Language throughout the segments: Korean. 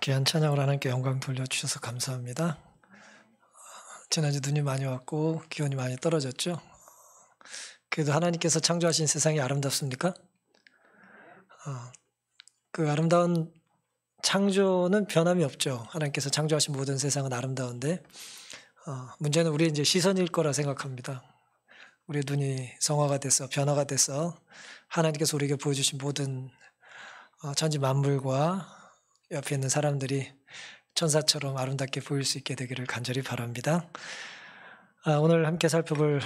귀한 찬양을 하나님께 영광 돌려주셔서 감사합니다. 지난주 눈이 많이 왔고 기온이 많이 떨어졌죠. 그래도 하나님께서 창조하신 세상이 아름답습니까? 그 아름다운 창조는 변함이 없죠. 하나님께서 창조하신 모든 세상은 아름다운데 문제는 우리의 이제 시선일 거라 생각합니다. 우리의 눈이 성화가 돼서 변화가 돼서 하나님께서 우리에게 보여주신 모든 천지 만물과 옆에 있는 사람들이 천사처럼 아름답게 보일 수 있게 되기를 간절히 바랍니다. 오늘 함께 살펴볼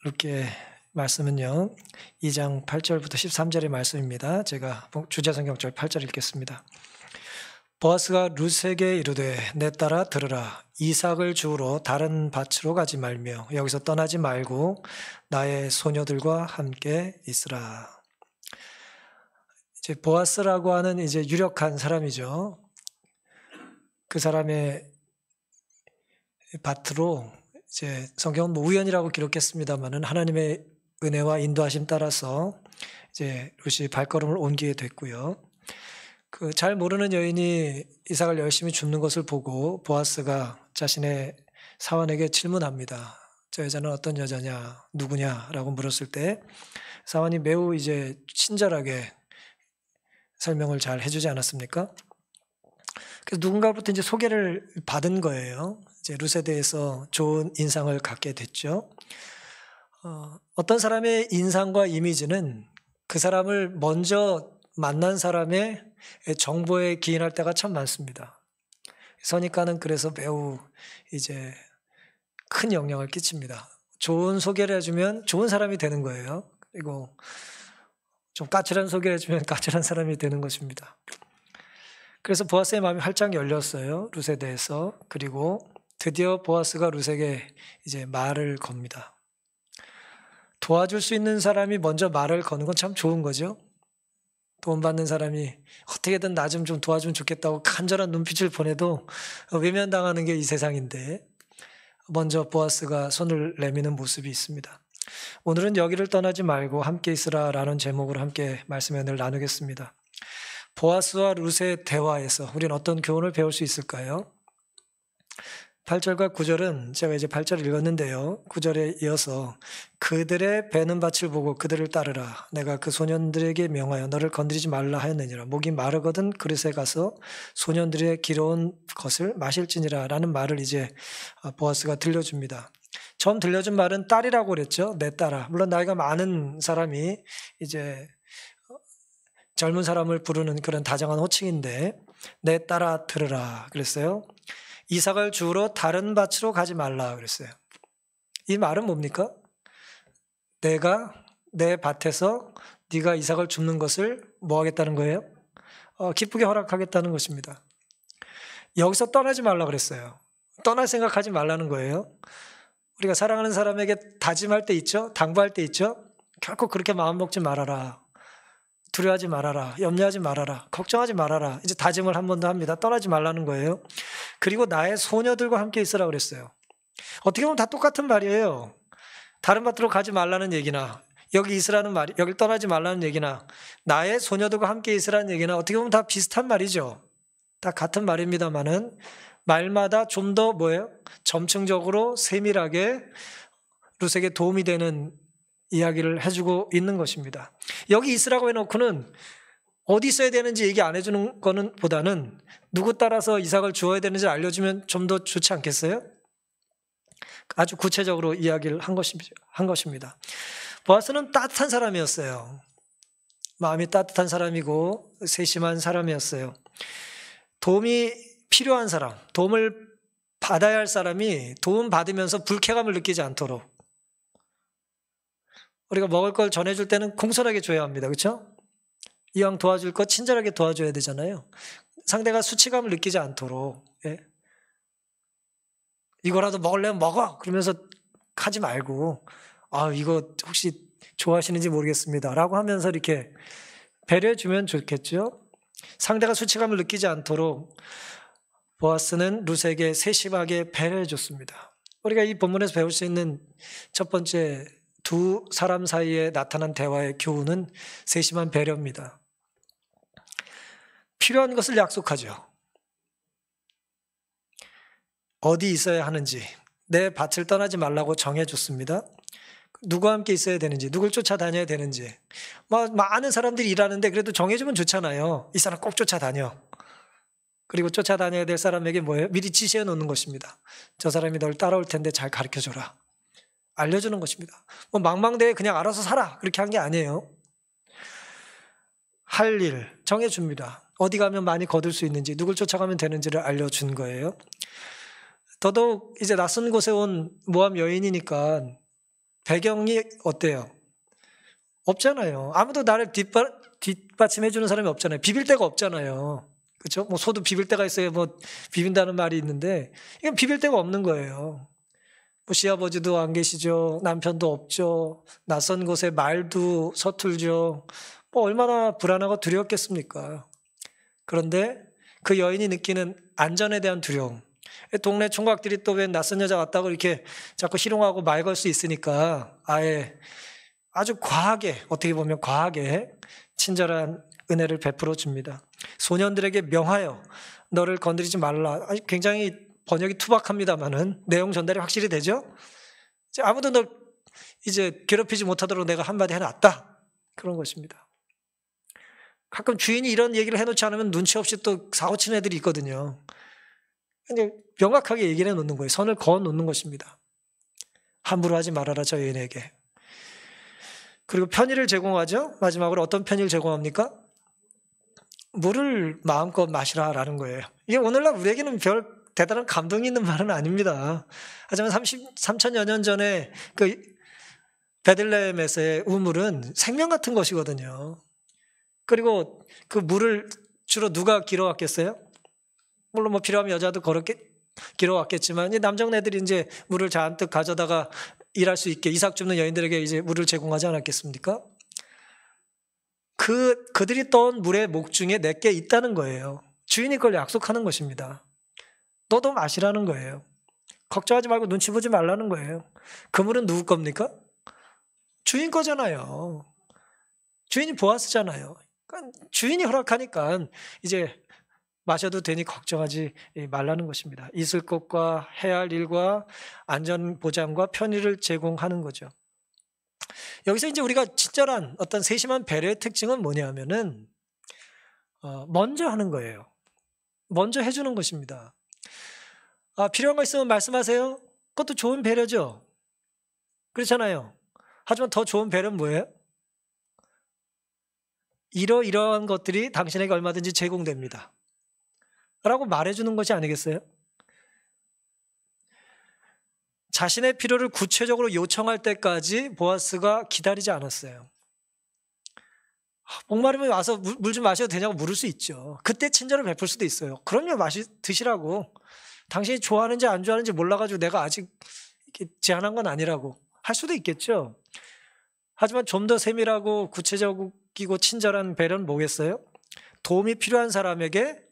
룻기의 말씀은요, 2장 8절부터 13절의 말씀입니다. 제가 주제성경절 8절 읽겠습니다. 보아스가 룻에게 이르되 내 딸아 들으라. 이삭을 주우러 다른 밭으로 가지 말며 여기서 떠나지 말고 나의 소녀들과 함께 있으라. 이제 보아스라고 하는 이제 유력한 사람이죠. 그 사람의 밭으로 이제 성경은 우연이라고 기록했습니다만은 하나님의 은혜와 인도하심 따라서 이제 룻이 발걸음을 옮기게 됐고요. 그 잘 모르는 여인이 이삭을 열심히 줍는 것을 보고 보아스가 자신의 사환에게 질문합니다. 저 여자는 어떤 여자냐, 누구냐라고 물었을 때 사환이 매우 이제 친절하게 설명을 잘 해주지 않았습니까? 그래서 누군가로부터 이제 소개를 받은 거예요. 이제 룻에 대해서 좋은 인상을 갖게 됐죠. 어떤 사람의 인상과 이미지는 그 사람을 먼저 만난 사람의 정보에 기인할 때가 참 많습니다. 선입관은 그래서 매우 이제 큰 영향을 끼칩니다. 좋은 소개를 해주면 좋은 사람이 되는 거예요. 그리고 좀 까칠한 소개를 해주면 까칠한 사람이 되는 것입니다. 그래서 보아스의 마음이 활짝 열렸어요. 룻에 대해서. 그리고 드디어 보아스가 룻에게 이제 말을 겁니다. 도와줄 수 있는 사람이 먼저 말을 거는 건 참 좋은 거죠. 도움 받는 사람이 어떻게든 나 좀 도와주면 좋겠다고 간절한 눈빛을 보내도 외면당하는 게 이 세상인데 먼저 보아스가 손을 내미는 모습이 있습니다. 오늘은 여기를 떠나지 말고 함께 있으라 라는 제목으로 함께 말씀의 은혜를 나누겠습니다. 보아스와 룻의 대화에서 우리는 어떤 교훈을 배울 수 있을까요? 8절과 9절은 제가 이제 8절을 읽었는데요. 9절에 이어서 그들의 베는 밭을 보고 그들을 따르라. 내가 그 소년들에게 명하여 너를 건드리지 말라 하였느니라. 목이 마르거든 그릇에 가서 소년들의 기러운 것을 마실지니라 라는 말을 이제 보아스가 들려줍니다. 처음 들려준 말은 딸이라고 그랬죠. 내 딸아. 물론 나이가 많은 사람이 이제 젊은 사람을 부르는 그런 다정한 호칭인데 내 딸아 들으라 그랬어요. 이삭을 주우러 다른 밭으로 가지 말라 그랬어요. 이 말은 뭡니까? 내가 내 밭에서 네가 이삭을 줍는 것을 뭐 하겠다는 거예요? 기쁘게 허락하겠다는 것입니다. 여기서 떠나지 말라 그랬어요. 떠날 생각하지 말라는 거예요. 우리가 사랑하는 사람에게 다짐할 때 있죠? 당부할 때 있죠? 결코 그렇게 마음 먹지 말아라. 두려워하지 말아라. 염려하지 말아라. 걱정하지 말아라. 이제 다짐을 한 번 더 합니다. 떠나지 말라는 거예요. 그리고 나의 소녀들과 함께 있으라 그랬어요. 어떻게 보면 다 똑같은 말이에요. 다른 밭으로 가지 말라는 얘기나 여기 있으라는 말이, 여길 떠나지 말라는 얘기나 나의 소녀들과 함께 있으라는 얘기나 어떻게 보면 다 비슷한 말이죠. 다 같은 말입니다만은 말마다 좀 더 뭐예요? 점층적으로 세밀하게 룻에게 도움이 되는 이야기를 해주고 있는 것입니다. 여기 있으라고 해놓고는 어디 있어야 되는지 얘기 안 해주는 거는 보다는 누구 따라서 이삭을 주어야 되는지 알려주면 좀 더 좋지 않겠어요? 아주 구체적으로 이야기를 한 것입니다. 보아스는 따뜻한 사람이었어요. 마음이 따뜻한 사람이고 세심한 사람이었어요. 도움이 필요한 사람, 도움을 받아야 할 사람이 도움 받으면서 불쾌감을 느끼지 않도록 우리가 먹을 걸 전해줄 때는 공손하게 줘야 합니다. 그렇죠? 이왕 도와줄 거 친절하게 도와줘야 되잖아요. 상대가 수치감을 느끼지 않도록 이거라도 먹으려면 먹어! 그러면서 하지 말고 이거 혹시 좋아하시는지 모르겠습니다 라고 하면서 이렇게 배려해주면 좋겠죠. 상대가 수치감을 느끼지 않도록 보아스는 룻에게 세심하게 배려해줬습니다. 우리가 이 본문에서 배울 수 있는 첫 번째 두 사람 사이에 나타난 대화의 교훈은 세심한 배려입니다. 필요한 것을 약속하죠. 어디 있어야 하는지, 내 밭을 떠나지 말라고 정해줬습니다. 누구와 함께 있어야 되는지, 누굴 쫓아다녀야 되는지. 많은 사람들이 일하는데 그래도 정해주면 좋잖아요. 이 사람 꼭 쫓아다녀. 그리고 쫓아다녀야 될 사람에게 뭐예요? 미리 지시해 놓는 것입니다. 저 사람이 널 따라올 텐데 잘 가르쳐줘라. 알려주는 것입니다. 망망대해 그냥 알아서 살아. 그렇게 한 게 아니에요. 할 일 정해줍니다. 어디 가면 많이 거둘 수 있는지, 누굴 쫓아가면 되는지를 알려준 거예요. 더더욱 이제 낯선 곳에 온 모함 여인이니까 배경이 어때요? 없잖아요. 아무도 나를 뒷받침해주는 사람이 없잖아요. 비빌 데가 없잖아요. 그렇죠? 소도 비빌 데가 있어야 비빈다는 말이 있는데 이건 비빌 데가 없는 거예요. 시아버지도 안 계시죠. 남편도 없죠. 낯선 곳에 말도 서툴죠. 얼마나 불안하고 두려웠겠습니까? 그런데 그 여인이 느끼는 안전에 대한 두려움. 동네 총각들이 또 왜 낯선 여자 왔다고 이렇게 자꾸 희롱하고 말 걸 수 있으니까 아예 아주 과하게, 어떻게 보면 과하게 친절한 은혜를 베풀어 줍니다. 소년들에게 명하여 너를 건드리지 말라. 굉장히 번역이 투박합니다만은 내용 전달이 확실히 되죠? 아무도 널 이제 괴롭히지 못하도록 내가 한마디 해놨다. 그런 것입니다. 가끔 주인이 이런 얘기를 해놓지 않으면 눈치 없이 또 사고 치는 애들이 있거든요. 근데 명확하게 얘기를 해놓는 거예요. 선을 그어 놓는 것입니다. 함부로 하지 말아라 저 여인에게. 그리고 편의를 제공하죠. 마지막으로 어떤 편의를 제공합니까? 물을 마음껏 마시라라는 거예요. 이게 오늘날 우리에게는 별 대단한 감동이 있는 말은 아닙니다. 하지만 3천여 년 전에 그 베들레헴에서의 우물은 생명 같은 것이거든요. 그리고 그 물을 주로 누가 길어왔겠어요? 물론 필요하면 여자도 길어왔겠지만 남정네들이 이제 물을 잔뜩 가져다가 일할 수 있게 이삭 줍는 여인들에게 이제 물을 제공하지 않았겠습니까? 그들이 떠온 물의 목 중에 내게 있다는 거예요. 주인이 그걸 약속하는 것입니다. 너도 마시라는 거예요. 걱정하지 말고 눈치 보지 말라는 거예요. 그 물은 누구 겁니까? 주인 거잖아요. 주인이 보아스잖아요. 그러니까 주인이 허락하니까 이제 마셔도 되니 걱정하지 말라는 것입니다. 있을 것과 해야 할 일과 안전보장과 편의를 제공하는 거죠. 여기서 이제 우리가 친절한 어떤 세심한 배려의 특징은 뭐냐면은 먼저 하는 거예요. 먼저 해주는 것입니다. 필요한 거 있으면 말씀하세요. 그것도 좋은 배려죠. 그렇잖아요. 하지만 더 좋은 배려는 뭐예요? 이러이러한 것들이 당신에게 얼마든지 제공됩니다. 라고 말해주는 것이 아니겠어요? 자신의 필요를 구체적으로 요청할 때까지 보아스가 기다리지 않았어요. 목마르면 와서 물 좀 마셔도 되냐고 물을 수 있죠. 그때 친절을 베풀 수도 있어요. 그럼요, 드시라고. 당신이 좋아하는지 안 좋아하는지 몰라가지고 내가 아직 이렇게 제한한 건 아니라고 할 수도 있겠죠. 하지만 좀 더 세밀하고 구체적이고 친절한 배려는 뭐겠어요? 도움이 필요한 사람에게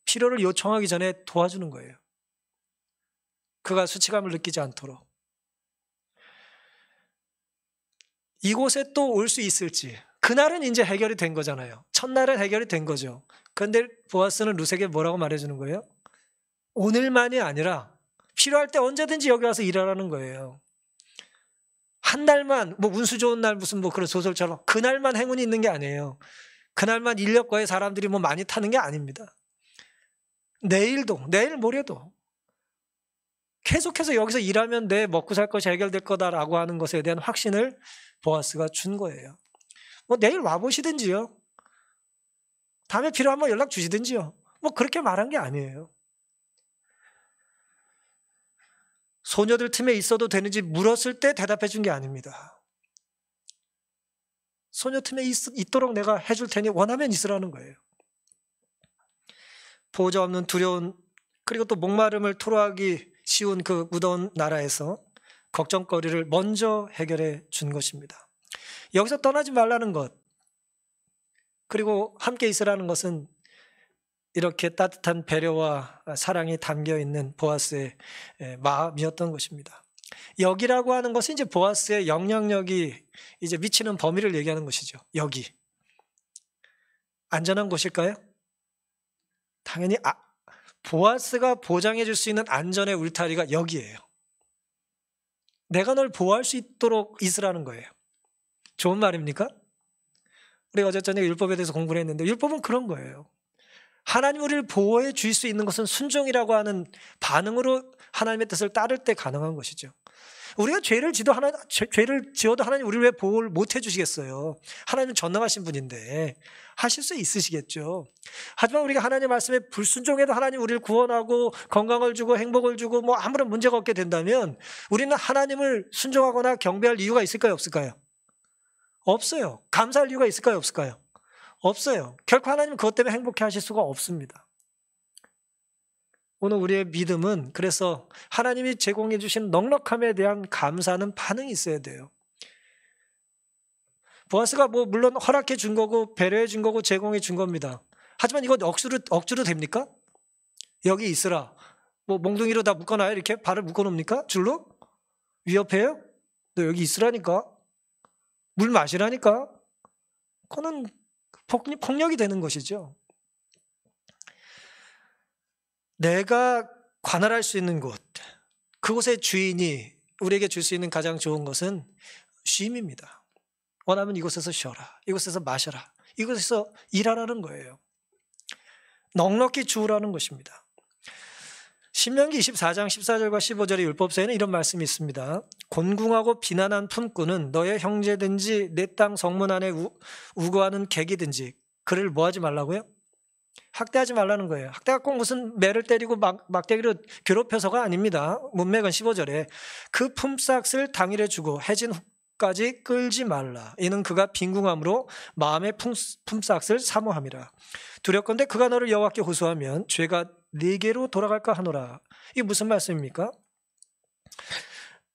필요를 요청하기 전에 도와주는 거예요. 그가 수치감을 느끼지 않도록. 이곳에 또 올 수 있을지. 그날은 이제 해결이 된 거잖아요. 첫날은 해결이 된 거죠. 그런데 보아스는 룻에게 뭐라고 말해주는 거예요? 오늘만이 아니라 필요할 때 언제든지 여기 와서 일하라는 거예요. 한 달만 운수 좋은 날 무슨 그런 소설처럼 그날만 행운이 있는 게 아니에요. 그날만 인력거에 사람들이 많이 타는 게 아닙니다. 내일도, 내일 모레도 계속해서 여기서 일하면 내 먹고 살 것이 해결될 거다라고 하는 것에 대한 확신을 보아스가 준 거예요. 내일 와보시든지요. 다음에 필요하면 연락 주시든지요. 그렇게 말한 게 아니에요. 소녀들 틈에 있어도 되는지 물었을 때 대답해 준 게 아닙니다. 소녀 틈에 있도록 내가 해줄 테니 원하면 있으라는 거예요. 보호자 없는 두려운 그리고 또 목마름을 토로하기 쉬운 그 무더운 나라에서 걱정거리를 먼저 해결해 준 것입니다. 여기서 떠나지 말라는 것 그리고 함께 있으라는 것은 이렇게 따뜻한 배려와 사랑이 담겨있는 보아스의 마음이었던 것입니다. 여기라고 하는 것은 이제 보아스의 영향력이 이제 미치는 범위를 얘기하는 것이죠. 여기. 안전한 곳일까요? 당연히 보아스가 보장해 줄 수 있는 안전의 울타리가 여기예요. 내가 널 보호할 수 있도록 있으라는 거예요. 좋은 말입니까? 우리가 어제 저녁에 율법에 대해서 공부를 했는데 율법은 그런 거예요. 하나님 우리를 보호해 주실 수 있는 것은 순종이라고 하는 반응으로 하나님의 뜻을 따를 때 가능한 것이죠. 우리가 죄를 지어도 하나님 우리를 왜 보호를 못 해주시겠어요? 하나님은 전능하신 분인데 하실 수 있으시겠죠. 하지만 우리가 하나님 말씀에 불순종해도 하나님 우리를 구원하고 건강을 주고 행복을 주고 뭐 아무런 문제가 없게 된다면 우리는 하나님을 순종하거나 경배할 이유가 있을까요? 없을까요? 없어요. 감사할 이유가 있을까요? 없을까요? 없어요. 결코 하나님은 그것 때문에 행복해 하실 수가 없습니다. 오늘 우리의 믿음은 그래서 하나님이 제공해 주신 넉넉함에 대한 감사는 반응이 있어야 돼요. 보아스가 뭐 물론 허락해 준 거고 배려해 준 거고 제공해 준 겁니다. 하지만 이거 억지로 됩니까? 여기 있으라. 뭐 몽둥이로 다 묶어놔요? 이렇게 발을 묶어놓습니까? 줄로? 위협해요? 너 여기 있으라니까? 물 마시라니까? 그거는 폭력이 되는 것이죠. 내가 관할할 수 있는 곳, 그곳의 주인이 우리에게 줄 수 있는 가장 좋은 것은 쉼입니다. 원하면 이곳에서 쉬어라, 이곳에서 마셔라, 이곳에서 일하라는 거예요. 넉넉히 주우라는 것입니다. 신명기 24장 14절과 15절의 율법서에는 이런 말씀이 있습니다. 곤궁하고 비난한 품꾼은 너의 형제든지 내 땅 성문 안에 우거하는 객이든지 그를 뭐 하지 말라고요? 학대하지 말라는 거예요. 학대가 꼭 무슨 매를 때리고 막대기로 괴롭혀서가 아닙니다. 문맥은 15절에 그 품삯을 당일에 주고 해진 후까지 끌지 말라. 이는 그가 빈궁함으로 마음의 품삯을 사모함이라. 두렵건대 그가 너를 여호와께 호소하면 죄가 네게로 돌아갈까 하노라. 이게 무슨 말씀입니까?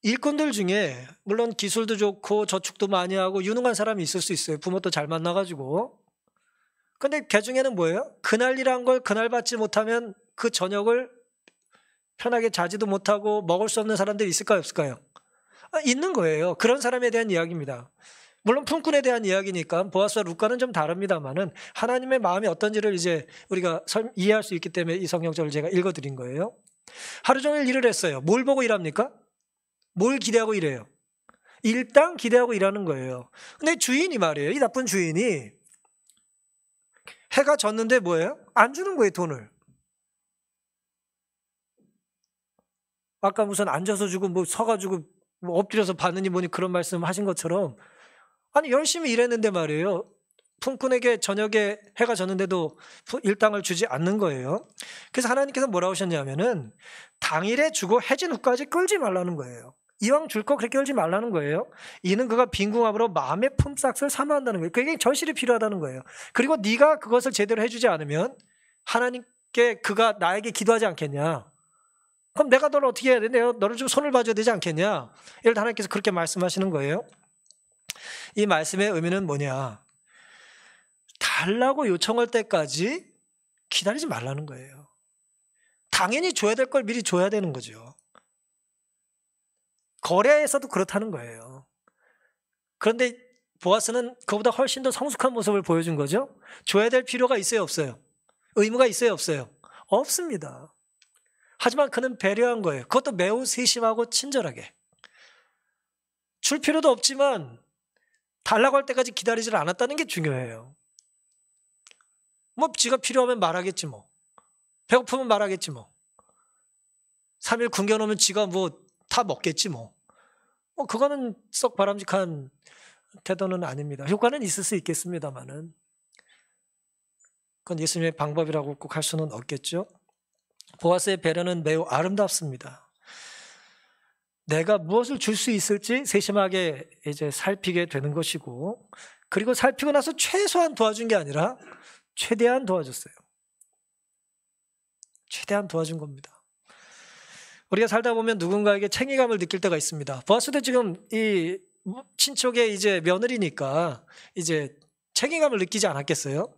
일꾼들 중에 물론 기술도 좋고 저축도 많이 하고 유능한 사람이 있을 수 있어요. 부모도 잘 만나가지고. 근데 그 중에는 뭐예요? 그날 일한 걸 그날 받지 못하면 그 저녁을 편하게 자지도 못하고 먹을 수 없는 사람들이 있을까요? 없을까요? 있는 거예요. 그런 사람에 대한 이야기입니다. 물론 품꾼에 대한 이야기니까 보아스와 룻과는 좀 다릅니다만은 하나님의 마음이 어떤지를 이제 우리가 이해할 수 있기 때문에 이 성경절을 제가 읽어드린 거예요. 하루 종일 일을 했어요. 뭘 보고 일합니까? 뭘 기대하고 일해요? 일당 기대하고 일하는 거예요. 근데 주인이 말이에요. 이 나쁜 주인이 해가 졌는데 뭐예요? 안 주는 거예요, 돈을. 아까 무슨 앉아서 주고 뭐 서가지고 뭐 엎드려서 받느니 뭐니 그런 말씀 하신 것처럼 아니 열심히 일했는데 말이에요. 품꾼에게 저녁에 해가 졌는데도 일당을 주지 않는 거예요. 그래서 하나님께서 뭐라고 하셨냐면은 당일에 주고 해진 후까지 끌지 말라는 거예요. 이왕 줄 거 그렇게 끌지 말라는 거예요. 이는 그가 빈궁함으로 마음의 품삯을 사모한다는 거예요. 그게 절실히 필요하다는 거예요. 그리고 네가 그것을 제대로 해주지 않으면 하나님께 그가 나에게 기도하지 않겠냐. 그럼 내가 너를 어떻게 해야 돼? 내가 너를 좀 손을 봐줘야 되지 않겠냐. 이럴 때 하나님께서 그렇게 말씀하시는 거예요. 이 말씀의 의미는 뭐냐. 달라고 요청할 때까지 기다리지 말라는 거예요. 당연히 줘야 될 걸 미리 줘야 되는 거죠. 거래에서도 그렇다는 거예요. 그런데 보아스는 그보다 훨씬 더 성숙한 모습을 보여준 거죠. 줘야 될 필요가 있어요, 없어요? 의무가 있어요, 없어요? 없습니다. 하지만 그는 배려한 거예요. 그것도 매우 세심하고 친절하게. 줄 필요도 없지만 달라고 할 때까지 기다리질 않았다는 게 중요해요. 뭐 지가 필요하면 말하겠지 뭐. 배고프면 말하겠지 뭐. 3일 굶겨놓으면 지가 뭐 다 먹겠지 뭐. 그거는 썩 바람직한 태도는 아닙니다. 효과는 있을 수 있겠습니다만은 그건 예수님의 방법이라고 꼭 할 수는 없겠죠. 보아스의 배려는 매우 아름답습니다. 내가 무엇을 줄 수 있을지 세심하게 이제 살피게 되는 것이고, 그리고 살피고 나서 최소한 도와준 게 아니라 최대한 도와줬어요. 최대한 도와준 겁니다. 우리가 살다 보면 누군가에게 책임감을 느낄 때가 있습니다. 보아스도 지금 이 친척의 이제 며느리니까 이제 책임감을 느끼지 않았겠어요?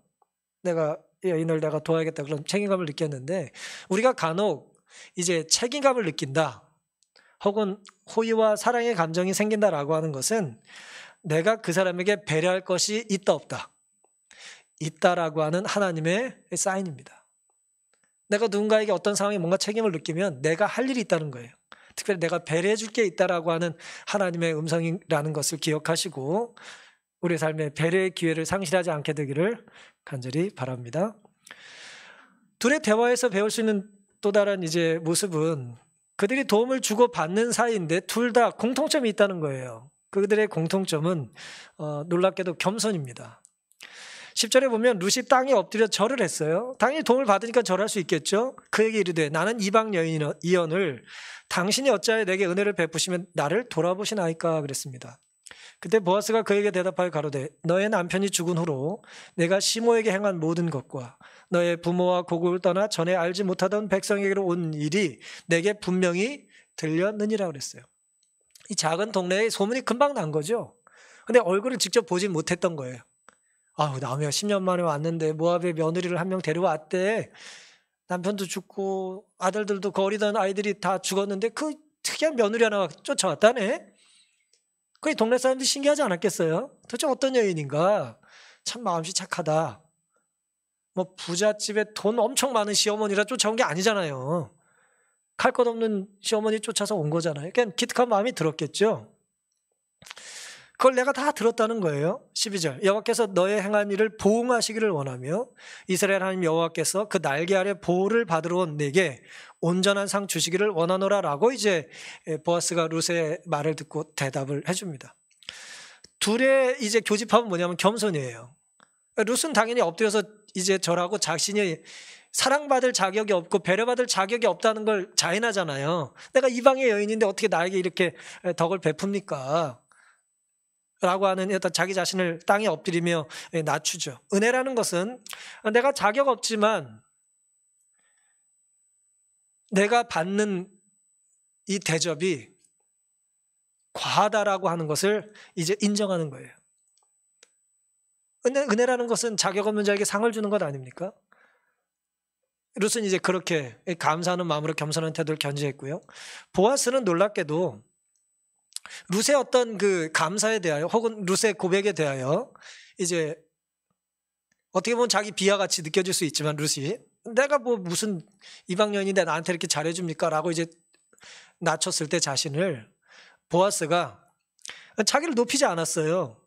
내가 여인을 내가 도와야겠다 그런 책임감을 느꼈는데, 우리가 간혹 이제 책임감을 느낀다 혹은 호의와 사랑의 감정이 생긴다라고 하는 것은 내가 그 사람에게 배려할 것이 있다 없다, 있다라고 하는 하나님의 사인입니다. 내가 누군가에게 어떤 상황에 뭔가 책임을 느끼면 내가 할 일이 있다는 거예요. 특별히 내가 배려해 줄 게 있다라고 하는 하나님의 음성이라는 것을 기억하시고 우리 삶의 배려의 기회를 상실하지 않게 되기를 간절히 바랍니다. 둘의 대화에서 배울 수 있는 또 다른 이제 모습은 그들이 도움을 주고 받는 사이인데 둘 다 공통점이 있다는 거예요. 그들의 공통점은 놀랍게도 겸손입니다. 10절에 보면 룻이 땅에 엎드려 절을 했어요. 당연히 도움을 받으니까 절할 수 있겠죠. 그에게 이르되 나는 이방 여인을 당신이 어찌하여 내게 은혜를 베푸시면 나를 돌아보시나이까 그랬습니다. 그때 보아스가 그에게 대답하여 가로되 너의 남편이 죽은 후로 내가 시모에게 행한 모든 것과 너의 부모와 고국을 떠나 전에 알지 못하던 백성에게로 온 일이 내게 분명히 들렸느니라 그랬어요. 이 작은 동네에 소문이 금방 난 거죠. 근데 얼굴을 직접 보진 못했던 거예요. 나무야 10년 만에 왔는데 모압의 며느리를 한 명 데려왔대. 남편도 죽고 아들들도 그 어리던 아이들이 다 죽었는데 그 특이한 며느리 하나가 쫓아왔다네. 그 동네 사람들이 신기하지 않았겠어요? 도대체 어떤 여인인가? 참 마음씨 착하다. 뭐 부잣집에 돈 엄청 많은 시어머니라 쫓아온 게 아니잖아요. 갈 것 없는 시어머니 쫓아서 온 거잖아요. 그러니까 기특한 마음이 들었겠죠. 그걸 내가 다 들었다는 거예요. 12절 여호와께서 너의 행한 일을 보응하시기를 원하며 이스라엘 하나님 여호와께서 그 날개 아래 보호를 받으러 온 내게 온전한 상 주시기를 원하노라 라고 이제 보아스가 룻의 말을 듣고 대답을 해줍니다. 둘의 이제 교집합은 뭐냐면 겸손이에요. 룻은 당연히 엎드려서 이제 절하고 자신이 사랑받을 자격이 없고 배려받을 자격이 없다는 걸 자인하잖아요. 내가 이방의 여인인데 어떻게 나에게 이렇게 덕을 베풉니까? 라고 하는 어떤 자기 자신을 땅에 엎드리며 낮추죠. 은혜라는 것은 내가 자격 없지만 내가 받는 이 대접이 과하다라고 하는 것을 이제 인정하는 거예요. 은혜라는 것은 자격 없는 자에게 상을 주는 것 아닙니까? 룻은 이제 그렇게 감사하는 마음으로 겸손한 태도를 견지했고요. 보아스는 놀랍게도 룻의 어떤 그 감사에 대하여 혹은 룻의 고백에 대하여 이제 어떻게 보면 자기 비하 같이 느껴질 수 있지만 룻이 내가 뭐 무슨 이방 여인인데 나한테 이렇게 잘해줍니까? 라고 이제 낮췄을 때 자신을 보아스가 자기를 높이지 않았어요.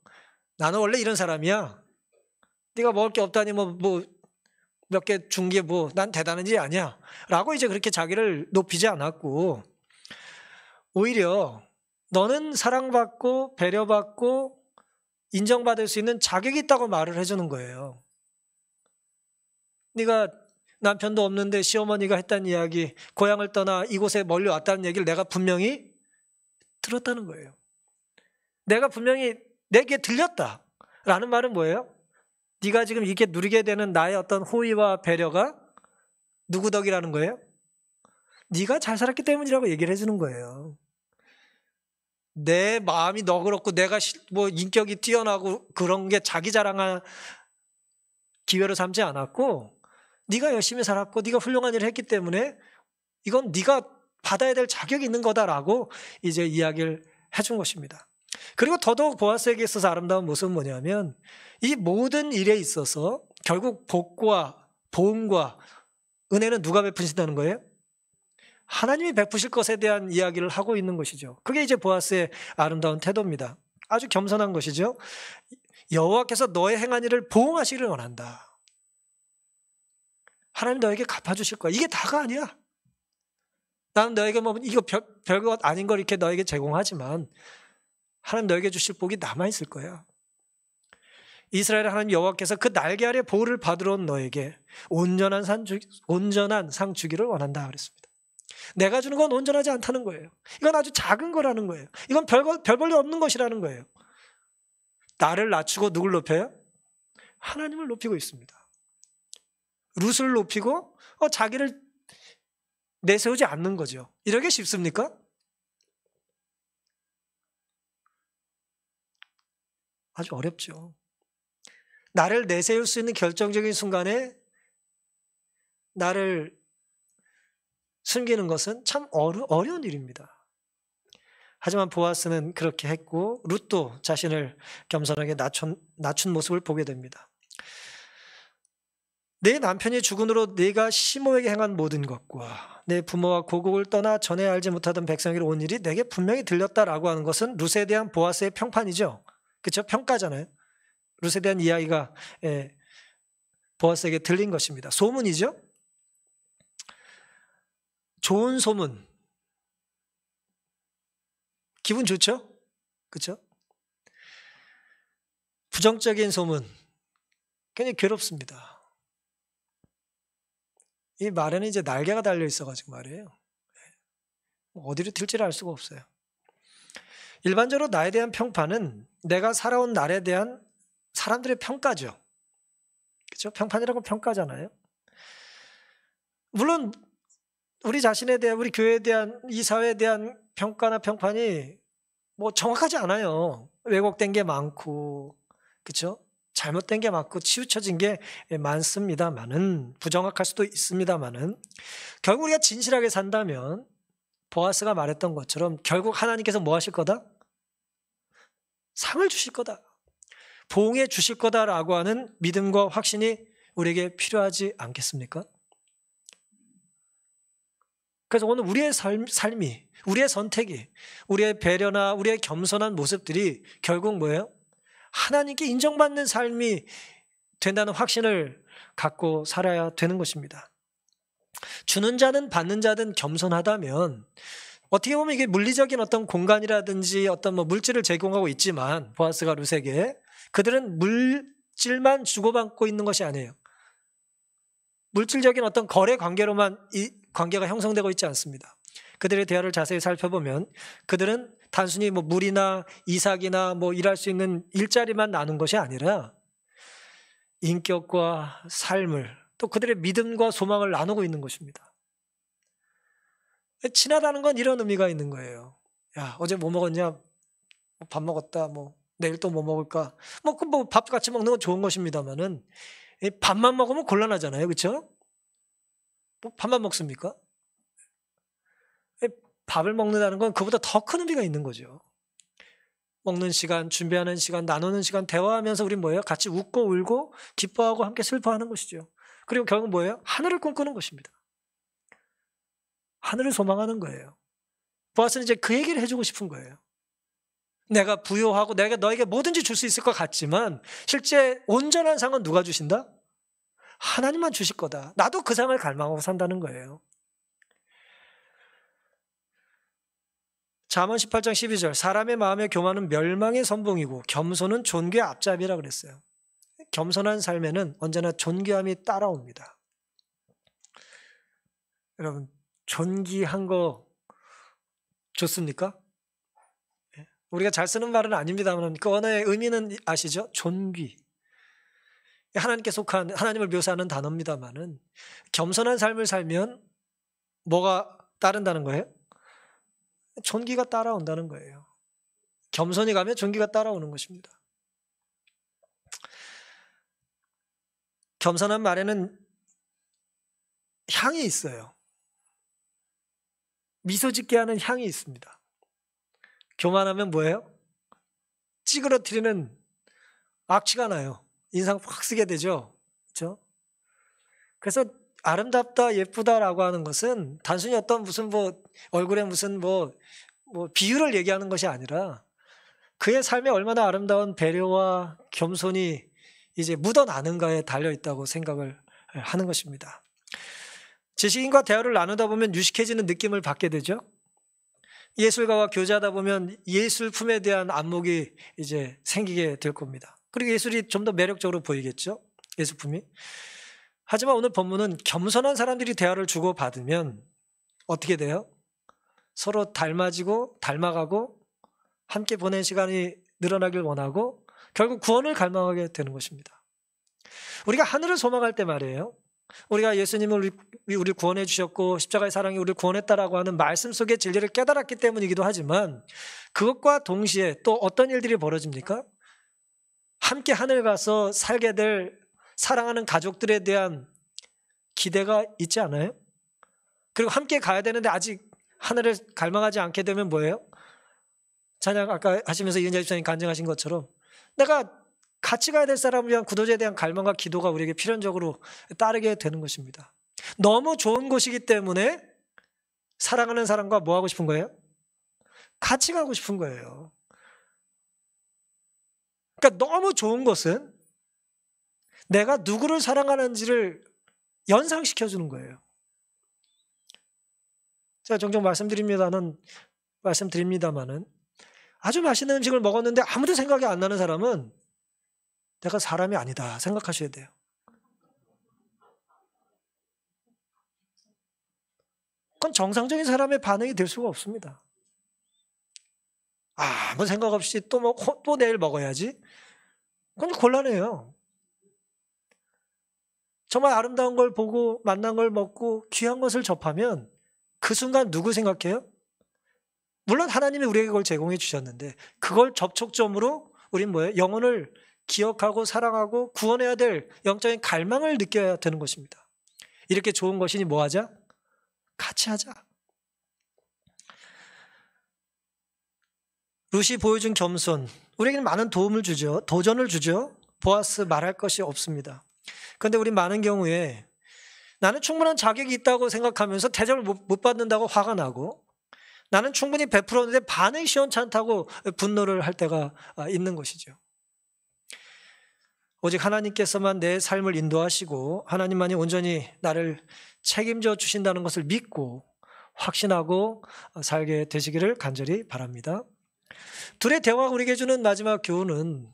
나는 원래 이런 사람이야. 네가 먹을 게 없다니 뭐 몇 개 준 게 뭐 난 대단한 일이 아니야. 라고 이제 그렇게 자기를 높이지 않았고 오히려 너는 사랑받고 배려받고 인정받을 수 있는 자격이 있다고 말을 해주는 거예요. 네가 남편도 없는데 시어머니가 했다는 이야기, 고향을 떠나 이곳에 멀리 왔다는 얘기를 내가 분명히 들었다는 거예요. 내가 분명히 내게 들렸다라는 말은 뭐예요? 네가 지금 이렇게 누리게 되는 나의 어떤 호의와 배려가 누구 덕이라는 거예요? 네가 잘 살았기 때문이라고 얘기를 해주는 거예요. 내 마음이 너그럽고 내가 뭐 인격이 뛰어나고 그런 게 자기 자랑할 기회로 삼지 않았고 네가 열심히 살았고 네가 훌륭한 일을 했기 때문에 이건 네가 받아야 될 자격이 있는 거다라고 이제 이야기를 해준 것입니다. 그리고 더더욱 보아스에게 있어서 아름다운 모습은 뭐냐면 이 모든 일에 있어서 결국 복과 보응과 은혜는 누가 베푸신다는 거예요? 하나님이 베푸실 것에 대한 이야기를 하고 있는 것이죠. 그게 이제 보아스의 아름다운 태도입니다. 아주 겸손한 것이죠. 여호와께서 너의 행한 일을 보응하시기를 원한다. 하나님 너에게 갚아주실 거야. 이게 다가 아니야. 나는 너에게 뭐 이거 별것 아닌 걸 이렇게 너에게 제공하지만 하나님 너에게 주실 복이 남아있을 거야. 이스라엘 하나님 여호와께서 그 날개 아래 보호를 받으러 온 너에게 온전한 상 주기를 원한다 그랬습니다. 내가 주는 건 온전하지 않다는 거예요. 이건 아주 작은 거라는 거예요. 이건 별 볼 일 없는 것이라는 거예요. 나를 낮추고 누굴 높여요? 하나님을 높이고 있습니다. 룻을 높이고 자기를 내세우지 않는 거죠. 이러기 쉽습니까? 아주 어렵죠. 나를 내세울 수 있는 결정적인 순간에 나를 숨기는 것은 참 어려운 일입니다. 하지만 보아스는 그렇게 했고 룻도 자신을 겸손하게 낮춘 모습을 보게 됩니다. 내 남편이 죽은으로 네가 시므에게 행한 모든 것과 내 부모와 고국을 떠나 전에 알지 못하던 백성에게 온 일이 내게 분명히 들렸다라고 하는 것은 룻에 대한 보아스의 평판이죠. 그렇죠? 평가잖아요. 룻에 대한 이야기가 보아스에게 들린 것입니다. 소문이죠. 좋은 소문. 기분 좋죠? 그렇죠? 부정적인 소문. 굉장히 괴롭습니다. 이 말에는 이제 날개가 달려 있어가지고 말이에요. 어디로 튈지를 알 수가 없어요. 일반적으로 나에 대한 평판은 내가 살아온 날에 대한 사람들의 평가죠. 그렇죠? 평판이라고 평가잖아요. 물론 우리 자신에 대한, 우리 교회에 대한, 이 사회에 대한 평가나 평판이 뭐 정확하지 않아요. 왜곡된 게 많고, 그렇죠? 잘못된 게 많고 치우쳐진 게 많습니다만은, 부정확할 수도 있습니다만은, 결국 우리가 진실하게 산다면 보아스가 말했던 것처럼 결국 하나님께서 뭐 하실 거다? 상을 주실 거다. 보응해 주실 거다라고 하는 믿음과 확신이 우리에게 필요하지 않겠습니까? 그래서 오늘 우리의 삶이, 우리의 선택이, 우리의 배려나 우리의 겸손한 모습들이 결국 뭐예요? 하나님께 인정받는 삶이 된다는 확신을 갖고 살아야 되는 것입니다. 주는 자든 받는 자든 겸손하다면 어떻게 보면 이게 물리적인 어떤 공간이라든지 어떤 뭐 물질을 제공하고 있지만 보아스가 룻에게 그들은 물질만 주고받고 있는 것이 아니에요. 물질적인 어떤 거래 관계로만 이 관계가 형성되고 있지 않습니다. 그들의 대화를 자세히 살펴보면 그들은 단순히 뭐 물이나 이삭이나 뭐 일할 수 있는 일자리만 나눈 것이 아니라 인격과 삶을 또 그들의 믿음과 소망을 나누고 있는 것입니다. 친하다는 건 이런 의미가 있는 거예요. 야, 어제 뭐 먹었냐? 밥 먹었다. 뭐 내일 또 뭐 먹을까? 뭐 밥 같이 먹는 건 좋은 것입니다만은 밥만 먹으면 곤란하잖아요, 그렇죠? 뭐 밥만 먹습니까? 밥을 먹는다는 건 그보다 더 큰 의미가 있는 거죠. 먹는 시간, 준비하는 시간, 나누는 시간, 대화하면서 우리 뭐예요? 같이 웃고 울고 기뻐하고 함께 슬퍼하는 것이죠. 그리고 결국 뭐예요? 하늘을 꿈꾸는 것입니다. 하늘을 소망하는 거예요. 보아스는 이제 그 얘기를 해주고 싶은 거예요. 내가 부요하고 내가 너에게 뭐든지 줄 수 있을 것 같지만 실제 온전한 상은 누가 주신다? 하나님만 주실 거다. 나도 그 상을 갈망하고 산다는 거예요. 잠언 18장 12절 사람의 마음의 교만은 멸망의 선봉이고 겸손은 존귀의 앞잡이라 그랬어요. 겸손한 삶에는 언제나 존귀함이 따라옵니다. 여러분 존귀한 거 좋습니까? 우리가 잘 쓰는 말은 아닙니다만 그 언어의 의미는 아시죠? 존귀. 하나님께 속한 하나님을 묘사하는 단어입니다만은 겸손한 삶을 살면 뭐가 따른다는 거예요? 존귀가 따라온다는 거예요. 겸손히 가면 존귀가 따라오는 것입니다. 겸손한 말에는 향이 있어요. 미소 짓게 하는 향이 있습니다. 교만하면 뭐예요? 찌그러뜨리는 악취가 나요. 인상 확 쓰게 되죠. 그렇죠? 그래서 아름답다, 예쁘다라고 하는 것은 단순히 어떤 무슨 뭐 얼굴에 무슨 뭐 비유를 얘기하는 것이 아니라 그의 삶에 얼마나 아름다운 배려와 겸손이 이제 묻어나는가에 달려 있다고 생각을 하는 것입니다. 지식인과 대화를 나누다 보면 유식해지는 느낌을 받게 되죠. 예술가와 교제하다 보면 예술품에 대한 안목이 이제 생기게 될 겁니다. 그리고 예술이 좀 더 매력적으로 보이겠죠. 예술품이. 하지만 오늘 본문은 겸손한 사람들이 대화를 주고받으면 어떻게 돼요? 서로 닮아지고 닮아가고 함께 보낸 시간이 늘어나길 원하고 결국 구원을 갈망하게 되는 것입니다. 우리가 하늘을 소망할 때 말이에요. 우리가 예수님을 우리 구원해 주셨고 십자가의 사랑이 우리를 구원했다라고 하는 말씀 속의 진리를 깨달았기 때문이기도 하지만 그것과 동시에 또 어떤 일들이 벌어집니까? 함께 하늘 가서 살게 될 사랑하는 가족들에 대한 기대가 있지 않아요? 그리고 함께 가야 되는데 아직 하늘을 갈망하지 않게 되면 뭐예요? 찬양 아까 하시면서 이은자 집사님 간증하신 것처럼 내가 같이 가야 될 사람을 위한 구도자에 대한 갈망과 기도가 우리에게 필연적으로 따르게 되는 것입니다. 너무 좋은 곳이기 때문에 사랑하는 사람과 뭐 하고 싶은 거예요? 같이 가고 싶은 거예요. 그러니까 너무 좋은 것은 내가 누구를 사랑하는지를 연상시켜주는 거예요. 제가 종종 말씀드립니다마는 아주 맛있는 음식을 먹었는데 아무도 생각이 안 나는 사람은 내가 사람이 아니다 생각하셔야 돼요. 그건 정상적인 사람의 반응이 될 수가 없습니다. 아무 생각 없이 또 내일 먹어야지. 그건 곤란해요. 정말 아름다운 걸 보고 만난 걸 먹고 귀한 것을 접하면 그 순간 누구 생각해요? 물론 하나님이 우리에게 그걸 제공해 주셨는데 그걸 접촉점으로 우린 뭐예요? 영혼을 기억하고 사랑하고 구원해야 될 영적인 갈망을 느껴야 되는 것입니다. 이렇게 좋은 것이니 뭐 하자? 같이 하자. 룻이 보여준 겸손, 우리에게는 많은 도움을 주죠. 도전을 주죠. 보아스 말할 것이 없습니다. 그런데 우리 많은 경우에 나는 충분한 자격이 있다고 생각하면서 대접을 못 받는다고 화가 나고 나는 충분히 베풀었는데 반응이 시원찮다고 분노를 할 때가 있는 것이죠. 오직 하나님께서만 내 삶을 인도하시고 하나님만이 온전히 나를 책임져 주신다는 것을 믿고 확신하고 살게 되시기를 간절히 바랍니다. 둘의 대화가 우리에게 주는 마지막 교훈은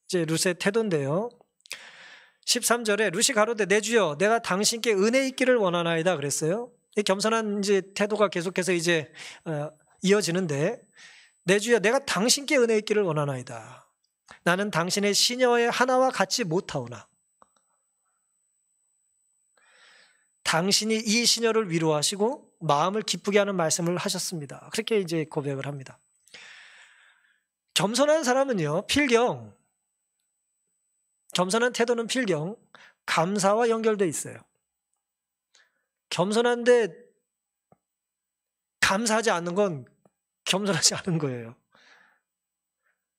이제 룻의 태도인데요. 13절에 룻이 가로되 내 주여 내가 당신께 은혜 있기를 원하나이다 그랬어요. 이 겸손한 이제 태도가 계속해서 이제 이어지는데 내 주여 내가 당신께 은혜 있기를 원하나이다. 나는 당신의 시녀의 하나와 같지 못하오나 당신이 이 시녀를 위로하시고 마음을 기쁘게 하는 말씀을 하셨습니다. 그렇게 이제 고백을 합니다. 겸손한 사람은요, 필경, 겸손한 태도는 필경, 감사와 연결되어 있어요. 겸손한데 감사하지 않는 건 겸손하지 않은 거예요.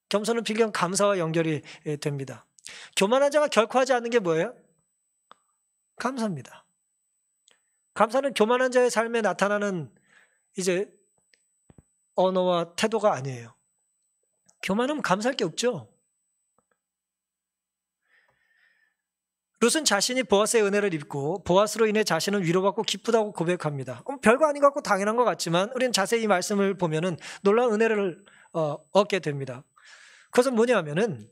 겸손은 필경 감사와 연결이 됩니다. 교만한 자가 결코 하지 않는 게 뭐예요? 감사입니다. 감사는 교만한 자의 삶에 나타나는 이제 언어와 태도가 아니에요. 교만하면 감사할 게 없죠. 룻은 자신이 보아스의 은혜를 입고 보아스로 인해 자신은 위로받고 기쁘다고 고백합니다. 별거 아닌 것 같고 당연한 것 같지만 우리는 자세히 이 말씀을 보면은 놀라운 은혜를 얻게 됩니다. 그것은 뭐냐면은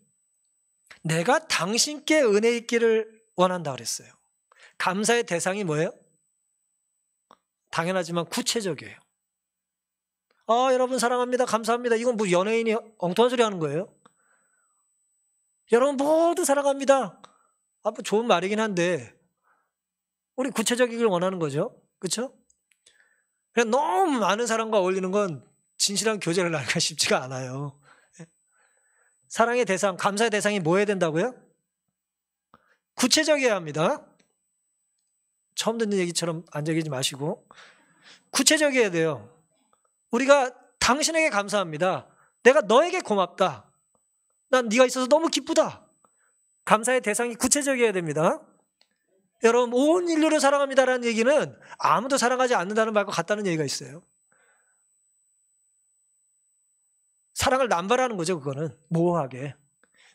내가 당신께 은혜 있기를 원한다 그랬어요. 감사의 대상이 뭐예요? 당연하지만 구체적이에요. 여러분 사랑합니다. 감사합니다. 이건 뭐 연예인이 엉뚱한 소리 하는 거예요? 여러분 모두 사랑합니다. 뭐 좋은 말이긴 한데 우리 구체적이길 원하는 거죠. 그렇죠? 그냥 너무 많은 사람과 어울리는 건 진실한 교제를 나누기가 쉽지가 않아요. 사랑의 대상, 감사의 대상이 뭐 해야 된다고요? 구체적이어야 합니다. 처음 듣는 얘기처럼 앉아계지 마시고 구체적이어야 돼요. 우리가 당신에게 감사합니다. 내가 너에게 고맙다. 난 네가 있어서 너무 기쁘다. 감사의 대상이 구체적이어야 됩니다. 여러분 온 인류를 사랑합니다라는 얘기는 아무도 사랑하지 않는다는 말과 같다는 얘기가 있어요. 사랑을 남발하는 거죠. 그거는 모호하게.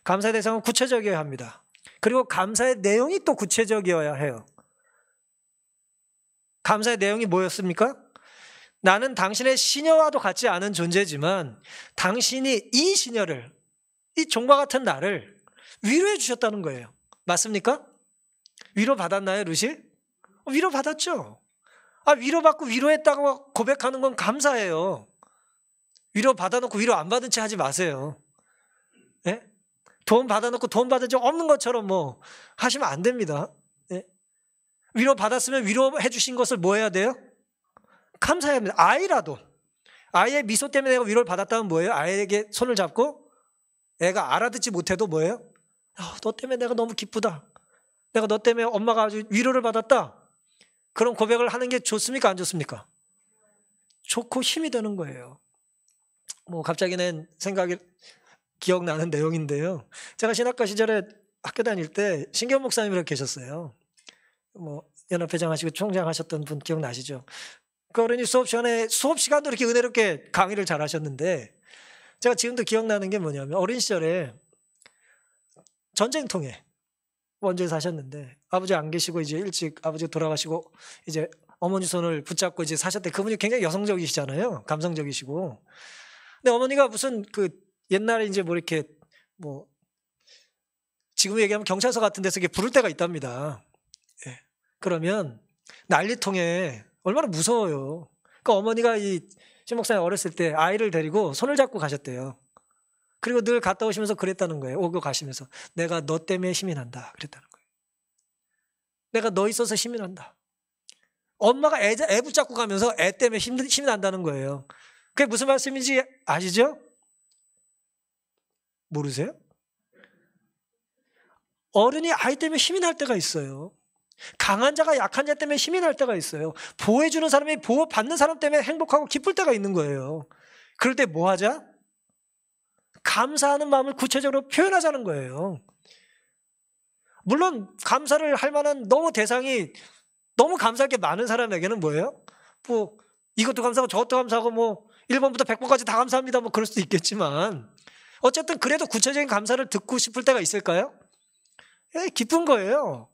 감사의 대상은 구체적이어야 합니다. 그리고 감사의 내용이 또 구체적이어야 해요. 감사의 내용이 뭐였습니까? 나는 당신의 시녀와도 같지 않은 존재지만 당신이 이 시녀를, 이 종과 같은 나를 위로해 주셨다는 거예요. 맞습니까? 위로 받았나요, 룻이? 위로 받았죠. 위로받고 위로했다고 고백하는 건 감사해요. 위로 받아놓고 위로 안 받은 채 하지 마세요. 예? 돈 받아놓고 돈 받은 적 없는 것처럼 뭐 하시면 안 됩니다. 예? 위로 받았으면 위로해 주신 것을 뭐 해야 돼요? 감사해야 합니다. 아이라도 아이의 미소 때문에 내가 위로를 받았다면 뭐예요? 아이에게 손을 잡고 애가 알아듣지 못해도 뭐예요? 너 때문에 내가 너무 기쁘다. 내가 너 때문에 엄마가 아주 위로를 받았다. 그런 고백을 하는 게 좋습니까? 안 좋습니까? 좋고 힘이 되는 거예요. 뭐 갑자기 낸 생각이 기억나는 내용인데요. 제가 신학과 시절에 학교 다닐 때 신경 목사님이라고 계셨어요. 뭐 연합회장 하시고 총장 하셨던 분 기억나시죠? 그 어른이 수업 시간도 이렇게 은혜롭게 강의를 잘 하셨는데, 제가 지금도 기억나는 게 뭐냐면, 어린 시절에 전쟁통에 원주에 사셨는데, 아버지 안 계시고 이제 일찍 아버지 돌아가시고 이제 어머니 손을 붙잡고 이제 사셨대. 그분이 굉장히 여성적이시잖아요. 감성적이시고. 근데 어머니가 무슨 그 옛날에 이제 뭐 이렇게 뭐 지금 얘기하면 경찰서 같은 데서 이렇게 부를 때가 있답니다. 예. 그러면 난리통에 얼마나 무서워요. 그러니까 어머니가 이 신 목사님 어렸을 때 아이를 데리고 손을 잡고 가셨대요. 그리고 늘 갔다 오시면서 그랬다는 거예요. 오고 가시면서 내가 너 때문에 힘이 난다 그랬다는 거예요. 내가 너 있어서 힘이 난다. 엄마가 애 붙잡고 가면서 애 때문에 힘이 난다는 거예요. 그게 무슨 말씀인지 아시죠? 모르세요? 어른이 아이 때문에 힘이 날 때가 있어요. 강한 자가 약한 자 때문에 힘이 날 때가 있어요. 보호해주는 사람이 보호받는 사람 때문에 행복하고 기쁠 때가 있는 거예요. 그럴 때 뭐 하자? 감사하는 마음을 구체적으로 표현하자는 거예요. 물론 감사를 할 만한 대상이 너무 감사할 게 많은 사람에게는 뭐예요? 뭐 이것도 감사하고 저것도 감사하고 뭐 1번부터 100번까지 다 감사합니다 뭐 그럴 수도 있겠지만, 어쨌든 그래도 구체적인 감사를 듣고 싶을 때가 있을까요? 예, 기쁜 거예요.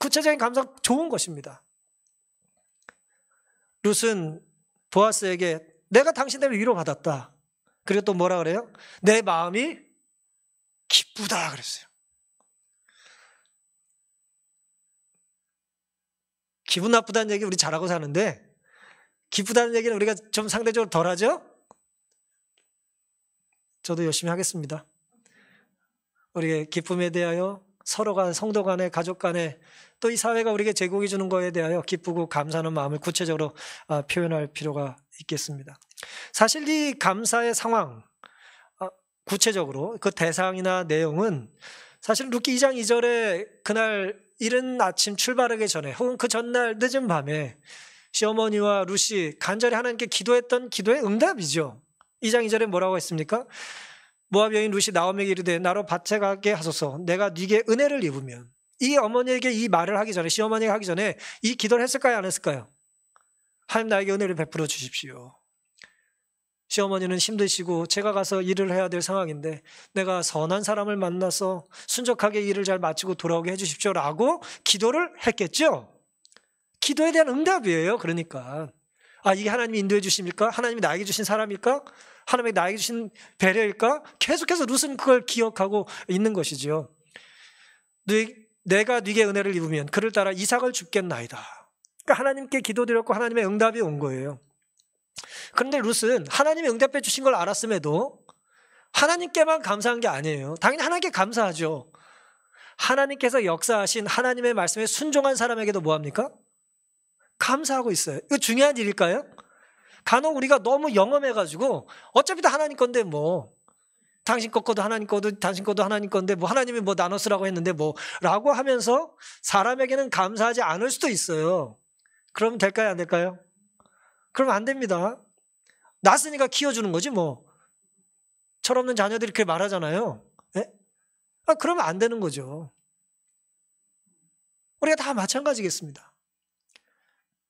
구체적인 감사 좋은 것입니다. 룻은 보아스에게 내가 당신 때문에 위로받았다. 그리고 또 뭐라 그래요? 내 마음이 기쁘다 그랬어요. 기분 나쁘다는 얘기 우리 잘하고 사는데, 기쁘다는 얘기는 우리가 좀 상대적으로 덜 하죠? 저도 열심히 하겠습니다. 우리의 기쁨에 대하여 서로가 성도 간에 가족 간에 또 이 사회가 우리에게 제공해 주는 것에 대하여 기쁘고 감사하는 마음을 구체적으로 표현할 필요가 있겠습니다. 사실 이 감사의 상황, 구체적으로 그 대상이나 내용은 사실 룻기 2장 2절에 그날 이른 아침 출발하기 전에 혹은 그 전날 늦은 밤에 시어머니와 룻이 간절히 하나님께 기도했던 기도의 응답이죠. 2장 2절에 뭐라고 했습니까? 모압 여인 룻이 나오미에게 이르되 나로 밭에 가게 하소서. 내가 네게 은혜를 입으면. 이 어머니에게 이 말을 하기 전에, 시어머니가 하기 전에 이 기도를 했을까요, 안 했을까요? 하나님 나에게 은혜를 베풀어 주십시오. 시어머니는 힘드시고 제가 가서 일을 해야 될 상황인데 내가 선한 사람을 만나서 순적하게 일을 잘 마치고 돌아오게 해주십시오라고 기도를 했겠죠. 기도에 대한 응답이에요. 그러니까 이게 하나님이 인도해 주십니까? 하나님이 나에게 주신 사람일까? 하나님이 나에게 주신 배려일까? 계속해서 룻은 그걸 기억하고 있는 것이지요. 내가 네게 은혜를 입으면 그를 따라 이삭을 줍겠나이다. 그러니까 하나님께 기도드렸고 하나님의 응답이 온 거예요. 그런데 룻은 하나님이 응답해 주신 걸 알았음에도 하나님께만 감사한 게 아니에요. 당연히 하나님께 감사하죠. 하나님께서 역사하신 하나님의 말씀에 순종한 사람에게도 뭐합니까? 감사하고 있어요. 이거 중요한 일일까요? 간혹 우리가 너무 영험해가지고 어차피 다 하나님 건데 뭐 당신 거도 하나님 거도 당신 거도 하나님 건데 뭐 하나님이 뭐 나눠 쓰라고 했는데 뭐 라고 하면서 사람에게는 감사하지 않을 수도 있어요. 그러면 될까요, 안 될까요? 그러면 안 됩니다. 낳았으니까 키워주는 거지 뭐. 철없는 자녀들이 그렇게 말하잖아요. 네? 그러면 안 되는 거죠. 우리가 다 마찬가지겠습니다.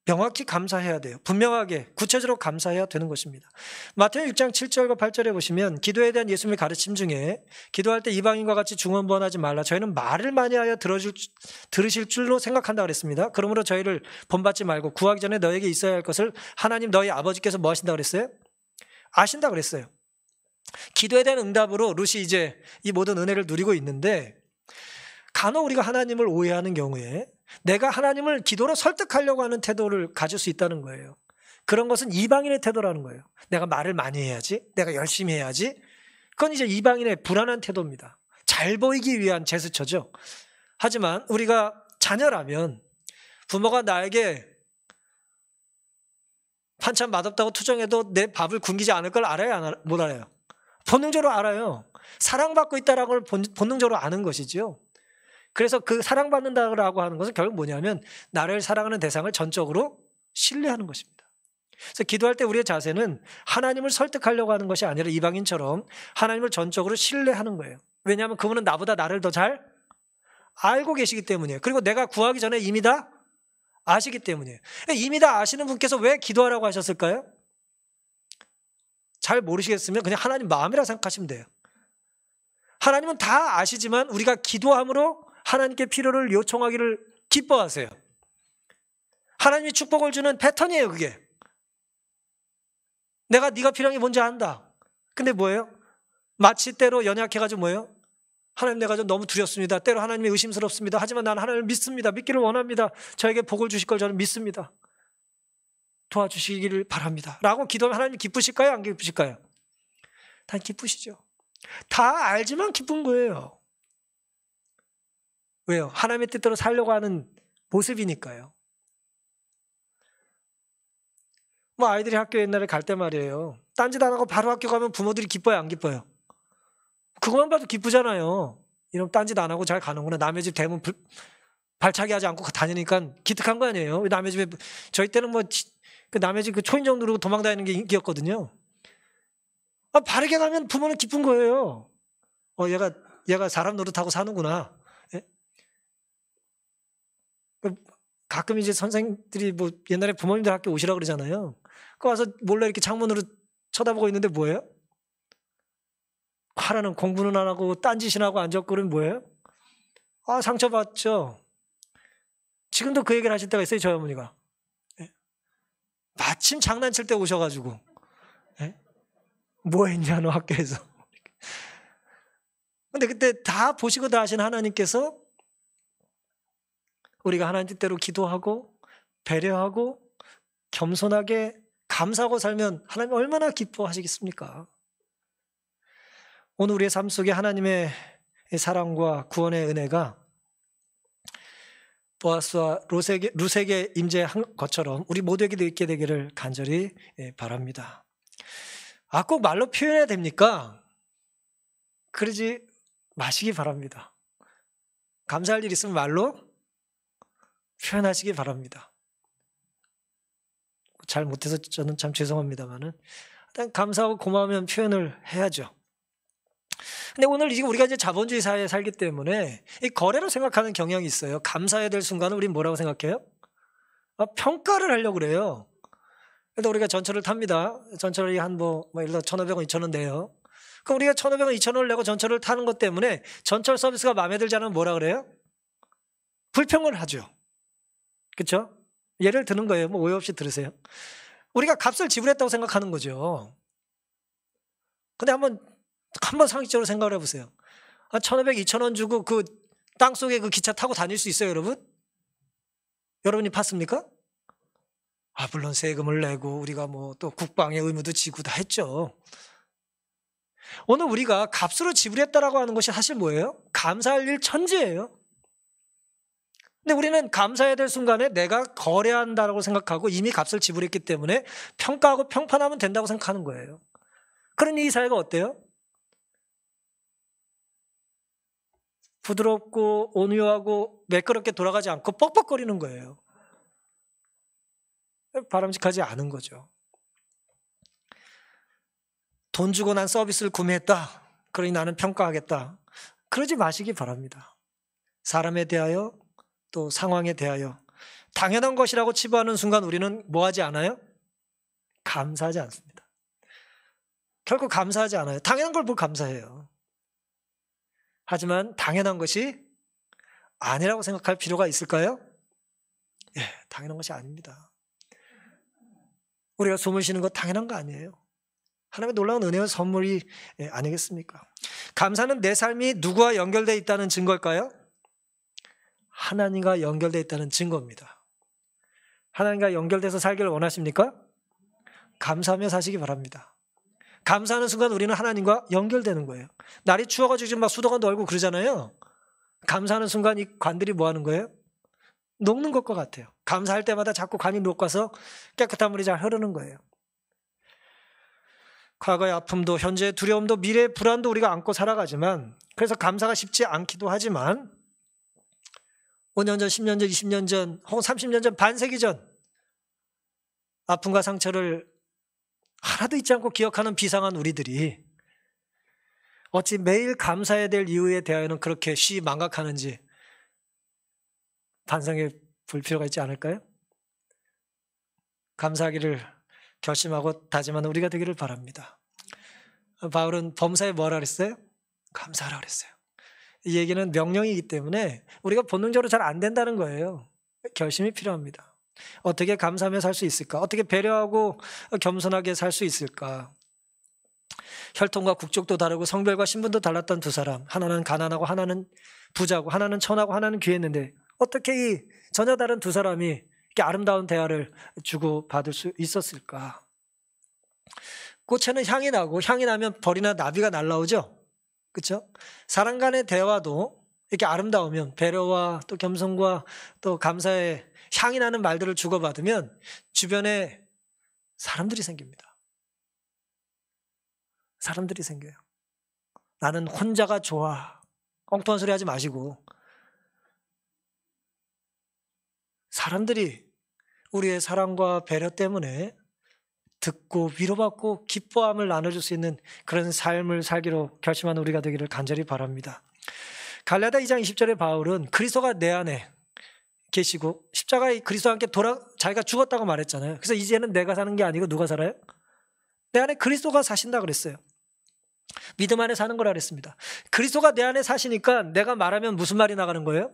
명확히 감사해야 돼요. 분명하게 구체적으로 감사해야 되는 것입니다. 마태복음 6장 7절과 8절에 보시면 기도에 대한 예수님의 가르침 중에 기도할 때 이방인과 같이 중언부언하지 말라. 저희는 말을 많이 하여 들으실 줄로 생각한다 그랬습니다. 그러므로 저희를 본받지 말고 구하기 전에 너에게 있어야 할 것을 하나님 너희 아버지께서 뭐 하신다 그랬어요? 아신다 그랬어요. 기도에 대한 응답으로 룻이 이제 이 모든 은혜를 누리고 있는데, 간혹 우리가 하나님을 오해하는 경우에 내가 하나님을 기도로 설득하려고 하는 태도를 가질 수 있다는 거예요. 그런 것은 이방인의 태도라는 거예요. 내가 말을 많이 해야지, 내가 열심히 해야지. 그건 이제 이방인의 불안한 태도입니다. 잘 보이기 위한 제스처죠. 하지만 우리가 자녀라면 부모가 나에게 반찬 맛없다고 투정해도 내 밥을 굶기지 않을 걸 알아요, 못 알아요? 본능적으로 알아요. 사랑받고 있다는 걸 본능적으로 아는 것이죠. 그래서 그 사랑받는다고 하는 것은 결국 뭐냐면 나를 사랑하는 대상을 전적으로 신뢰하는 것입니다. 그래서 기도할 때 우리의 자세는 하나님을 설득하려고 하는 것이 아니라 이방인처럼 하나님을 전적으로 신뢰하는 거예요. 왜냐하면 그분은 나보다 나를 더 잘 알고 계시기 때문이에요. 그리고 내가 구하기 전에 이미 다 아시기 때문이에요. 이미 다 아시는 분께서 왜 기도하라고 하셨을까요? 잘 모르시겠으면 그냥 하나님 마음이라 생각하시면 돼요. 하나님은 다 아시지만 우리가 기도함으로 하나님께 필요를 요청하기를 기뻐하세요. 하나님이 축복을 주는 패턴이에요, 그게. 내가 네가 필요한 게 뭔지 안다. 근데 뭐예요? 마치 때로 연약해가지고 뭐예요? 하나님 내가 좀 너무 두렵습니다. 때로 하나님이 의심스럽습니다. 하지만 나는 하나님을 믿습니다. 믿기를 원합니다. 저에게 복을 주실 걸 저는 믿습니다. 도와주시기를 바랍니다. 라고 기도하면 하나님이 기쁘실까요? 안 기쁘실까요? 다 기쁘시죠. 다 알지만 기쁜 거예요. 왜요? 하나님의 뜻대로 살려고 하는 모습이니까요. 뭐 아이들이 학교 옛날에 갈 때 말이에요. 딴짓 안 하고 바로 학교 가면 부모들이 기뻐요, 안 기뻐요? 그것만 봐도 기쁘잖아요. 이런 딴짓 안 하고 잘 가는구나. 남의 집 대문 발차기 하지 않고 다니니까 기특한 거 아니에요. 남의 집에 저희 때는 뭐 그 남의 집 그 초인종 누르고 도망다니는 게 인기였거든요. 바르게 가면 부모는 기쁜 거예요. 얘가 사람 노릇하고 사는구나. 예? 가끔 이제 선생님들이 뭐 옛날에 부모님들 학교 오시라고 그러잖아요. 그 와서 몰래 이렇게 창문으로 쳐다보고 있는데 뭐예요? 하라는 공부는 안 하고 딴짓이나 하고 앉았고 그러면 뭐예요? 상처받죠. 지금도 그 얘기를 하실 때가 있어요, 저희 어머니가. 예? 마침 장난칠 때 오셔가지고 예? 뭐 했냐 너 학교에서. 근데 그때 다 보시고 다 하신 하나님께서 우리가 하나님 뜻대로 기도하고 배려하고 겸손하게 감사하고 살면 하나님 얼마나 기뻐하시겠습니까? 오늘 우리의 삶 속에 하나님의 사랑과 구원의 은혜가 보아스와 루색에 임재한 것처럼 우리 모두에게도 있게 되기를 간절히 바랍니다. 꼭 말로 표현해야 됩니까? 그러지 마시기 바랍니다. 감사할 일 있으면 말로 표현하시기 바랍니다. 잘 못해서 저는 참 죄송합니다만은 일단 감사하고 고마우면 표현을 해야죠. 근데 오늘 우리가 이제 자본주의 사회에 살기 때문에 이 거래로 생각하는 경향이 있어요. 감사해야 될 순간은 우린 뭐라고 생각해요? 평가를 하려고 그래요. 그래서 우리가 전철을 탑니다. 전철이 한 예를 들어 1,500원, 2,000원 내요. 그럼 우리가 1,500원, 2,000원을 내고 전철을 타는 것 때문에 전철 서비스가 마음에 들지 않으면 뭐라 그래요? 불평을 하죠. 그렇죠? 예를 드는 거예요. 뭐 오해 없이 들으세요. 우리가 값을 지불했다고 생각하는 거죠. 근데 한번 상식적으로 생각을 해보세요. 1,500, 2,000원 주고 그 땅속에 그 기차 타고 다닐 수 있어요, 여러분? 여러분이 팠습니까? 물론 세금을 내고 우리가 뭐 또 국방의 의무도 지고 다 했죠. 오늘 우리가 값으로 지불했다라고 하는 것이 사실 뭐예요? 감사할 일 천지예요. 근데 우리는 감사해야 될 순간에 내가 거래한다라고 생각하고 이미 값을 지불했기 때문에 평가하고 평판하면 된다고 생각하는 거예요. 그러니 이 사회가 어때요? 부드럽고 온유하고 매끄럽게 돌아가지 않고 뻑뻑거리는 거예요. 바람직하지 않은 거죠. 돈 주고 난 서비스를 구매했다. 그러니 나는 평가하겠다. 그러지 마시기 바랍니다. 사람에 대하여 또 상황에 대하여 당연한 것이라고 치부하는 순간 우리는 뭐 하지 않아요? 감사하지 않습니다. 결국 감사하지 않아요. 당연한 걸 뭘 감사해요. 하지만 당연한 것이 아니라고 생각할 필요가 있을까요? 당연한 것이 아닙니다. 우리가 숨을 쉬는 거 당연한 거 아니에요. 하나님의 놀라운 은혜와 선물이 아니겠습니까? 감사는 내 삶이 누구와 연결되어 있다는 증거일까요? 하나님과 연결되어 있다는 증거입니다. 하나님과 연결돼서 살기를 원하십니까? 감사하며 사시기 바랍니다. 감사하는 순간 우리는 하나님과 연결되는 거예요. 날이 추워가지고 지금 막 수도가 얼고 그러잖아요. 감사하는 순간 이 관들이 뭐 하는 거예요? 녹는 것과 같아요. 감사할 때마다 자꾸 관이 녹아서 깨끗한 물이 잘 흐르는 거예요. 과거의 아픔도 현재의 두려움도 미래의 불안도 우리가 안고 살아가지만 그래서 감사가 쉽지 않기도 하지만 5년 전, 10년 전, 20년 전 혹은 30년 전, 반세기 전 아픔과 상처를 하나도 잊지 않고 기억하는 비상한 우리들이 어찌 매일 감사해야 될 이유에 대하여는 그렇게 망각하는지 반성해 볼 필요가 있지 않을까요? 감사하기를 결심하고 다짐하는 우리가 되기를 바랍니다. 바울은 범사에 뭐라 그랬어요? 감사하라 그랬어요. 이 얘기는 명령이기 때문에 우리가 본능적으로 잘 안 된다는 거예요. 결심이 필요합니다. 어떻게 감사하며 살 수 있을까? 어떻게 배려하고 겸손하게 살 수 있을까? 혈통과 국적도 다르고 성별과 신분도 달랐던 두 사람, 하나는 가난하고 하나는 부자고 하나는 천하고 하나는 귀했는데 어떻게 이 전혀 다른 두 사람이 이렇게 아름다운 대화를 주고받을 수 있었을까? 꽃에는 향이 나고 향이 나면 벌이나 나비가 날라오죠. 그렇죠? 사람 간의 대화도 이렇게 아름다우면 배려와 또 겸손과 또 감사의 향이 나는 말들을 주고받으면 주변에 사람들이 생깁니다. 사람들이 생겨요. 나는 혼자가 좋아. 엉뚱한 소리 하지 마시고 사람들이 우리의 사랑과 배려 때문에 듣고 위로받고 기뻐함을 나눠줄 수 있는 그런 삶을 살기로 결심하는 우리가 되기를 간절히 바랍니다. 갈라디아 2장 20절에 바울은 그리스도가 내 안에 계시고 십자가에 그리스도와 함께 자기가 죽었다고 말했잖아요. 그래서 이제는 내가 사는 게 아니고 누가 살아요? 내 안에 그리스도가 사신다 그랬어요. 믿음 안에 사는 거라 그랬습니다. 그리스도가 내 안에 사시니까 내가 말하면 무슨 말이 나가는 거예요?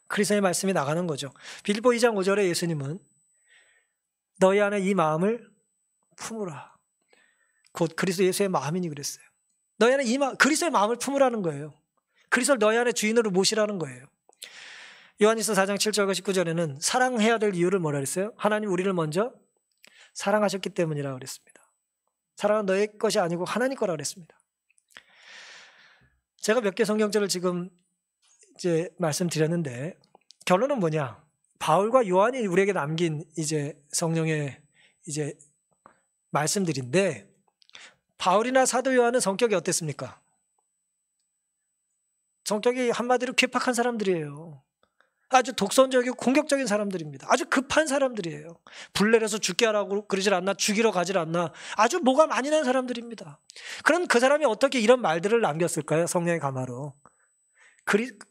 그리스도의 말씀이 나가는 거죠. 빌립보 2장 5절에 예수님은 너희 안에 이 마음을 품으라. 곧 그리스도 예수의 마음이니 그랬어요. 너희 안에 그리스도의 마음을 품으라는 거예요. 그리스도를 너희 안에 주인으로 모시라는 거예요. 요한일서 4장 7절과 19절에는 사랑해야 될 이유를 뭐라 그랬어요? 하나님 우리를 먼저 사랑하셨기 때문이라고 그랬습니다. 사랑은 너의 것이 아니고 하나님 거라고 그랬습니다. 제가 몇 개 성경절을 지금 이제 말씀드렸는데 결론은 뭐냐? 바울과 요한이 우리에게 남긴 이제 성령의 이제 말씀들인데 바울이나 사도 요한은 성격이 어땠습니까? 성격이 한마디로 괴팍한 사람들이에요. 아주 독선적이고 공격적인 사람들입니다. 아주 급한 사람들이에요. 불내려서 죽게 하라고 그러질 않나, 죽이러 가질 않나, 아주 뭐가 많이 난 사람들입니다. 그럼 그 사람이 어떻게 이런 말들을 남겼을까요? 성령의 감화로.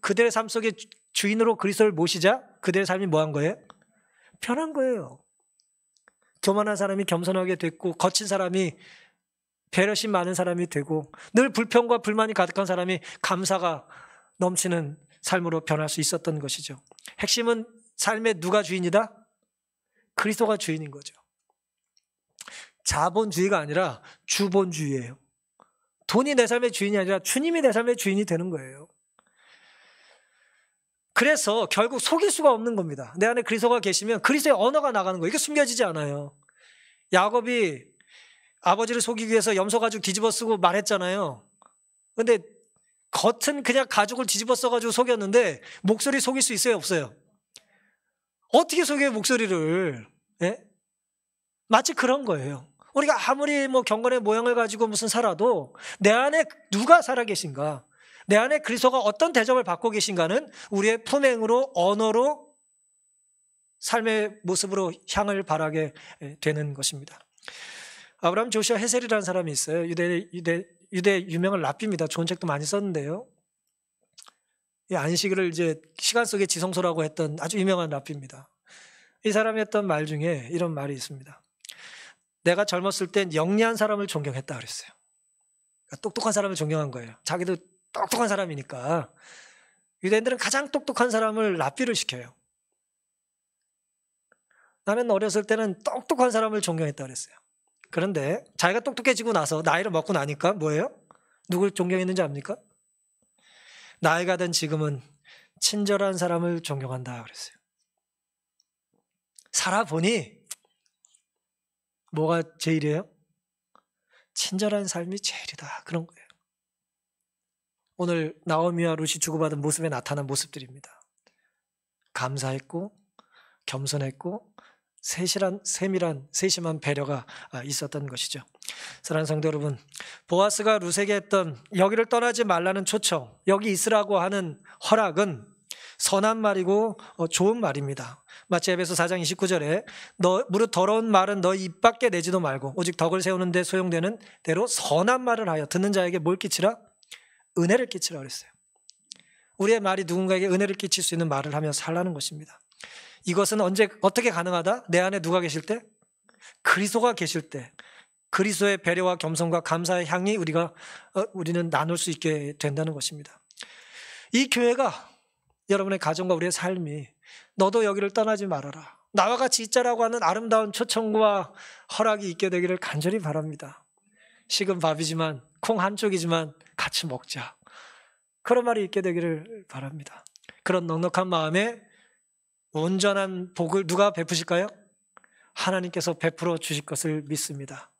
그들의 삶 속에 주인으로 그리스도를 모시자 그들의 삶이 뭐한 거예요? 변한 거예요. 교만한 사람이 겸손하게 됐고 거친 사람이 배려심 많은 사람이 되고 늘 불평과 불만이 가득한 사람이 감사가 넘치는 삶으로 변할 수 있었던 것이죠. 핵심은 삶의 누가 주인이다? 그리스도가 주인인 거죠. 자본주의가 아니라 주본주의예요. 돈이 내 삶의 주인이 아니라 주님이 내 삶의 주인이 되는 거예요. 그래서 결국 속일 수가 없는 겁니다. 내 안에 그리스도가 계시면 그리스도의 언어가 나가는 거예요. 이게 숨겨지지 않아요. 야곱이 아버지를 속이기 위해서 염소 가죽 뒤집어 쓰고 말했잖아요. 근데 겉은 그냥 가죽을 뒤집어 써가지고 속였는데 목소리 속일 수 있어요? 없어요? 어떻게 속여요 목소리를? 예? 마치 그런 거예요. 우리가 아무리 경건의 모양을 가지고 무슨 살아도 내 안에 누가 살아계신가, 내 안에 그리스도가 어떤 대접을 받고 계신가는 우리의 품행으로, 언어로, 삶의 모습으로 향을 발하게 되는 것입니다. 아브라함 조시아 헤셀이라는 사람이 있어요. 유대 유명한 랍비입니다. 좋은 책도 많이 썼는데요. 이 안식일을 이제 시간 속의 지성소라고 했던 아주 유명한 랍비입니다. 이 사람이 했던 말 중에 이런 말이 있습니다. 내가 젊었을 땐 영리한 사람을 존경했다 그랬어요. 그러니까 똑똑한 사람을 존경한 거예요. 자기도 똑똑한 사람이니까. 유대인들은 가장 똑똑한 사람을 랍비를 시켜요. 나는 어렸을 때는 똑똑한 사람을 존경했다 그랬어요. 그런데 자기가 똑똑해지고 나서 나이를 먹고 나니까 뭐예요? 누굴 존경했는지 압니까? 나이가 든 지금은 친절한 사람을 존경한다 그랬어요. 살아보니 뭐가 제일이에요? 친절한 삶이 제일이다. 그런 거예요. 오늘 나오미와 룻이 주고받은 모습에 나타난 모습들입니다. 감사했고 겸손했고 세심한 배려가 있었던 것이죠. 사랑하는 성도 여러분, 보아스가 룻에게 했던 여기를 떠나지 말라는 초청, 여기 있으라고 하는 허락은 선한 말이고 좋은 말입니다. 마치 에베소 4장 29절에 무릇 더러운 말은 너 입 밖에 내지도 말고 오직 덕을 세우는 데 소용되는 대로 선한 말을 하여 듣는 자에게 뭘 끼치라? 은혜를 끼치라 그랬어요. 우리의 말이 누군가에게 은혜를 끼칠 수 있는 말을 하며 살라는 것입니다. 이것은 어떻게 가능하다? 내 안에 누가 계실 때? 그리스도가 계실 때, 그리스도의 배려와 겸손과 감사의 향이 우리는 나눌 수 있게 된다는 것입니다. 이 교회가, 여러분의 가정과 우리의 삶이 너도 여기를 떠나지 말아라, 나와 같이 있자라고 하는 아름다운 초청과 허락이 있게 되기를 간절히 바랍니다. 식은 밥이지만, 콩 한 쪽이지만 같이 먹자, 그런 말이 있게 되기를 바랍니다. 그런 넉넉한 마음에 온전한 복을 누가 베푸실까요? 하나님께서 베풀어 주실 것을 믿습니다.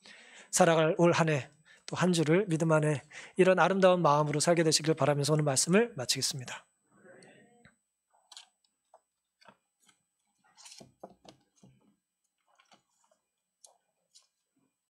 살아갈 올 한 해, 또 한 주를 믿음 안에 이런 아름다운 마음으로 살게 되시길 바라면서 오늘 말씀을 마치겠습니다.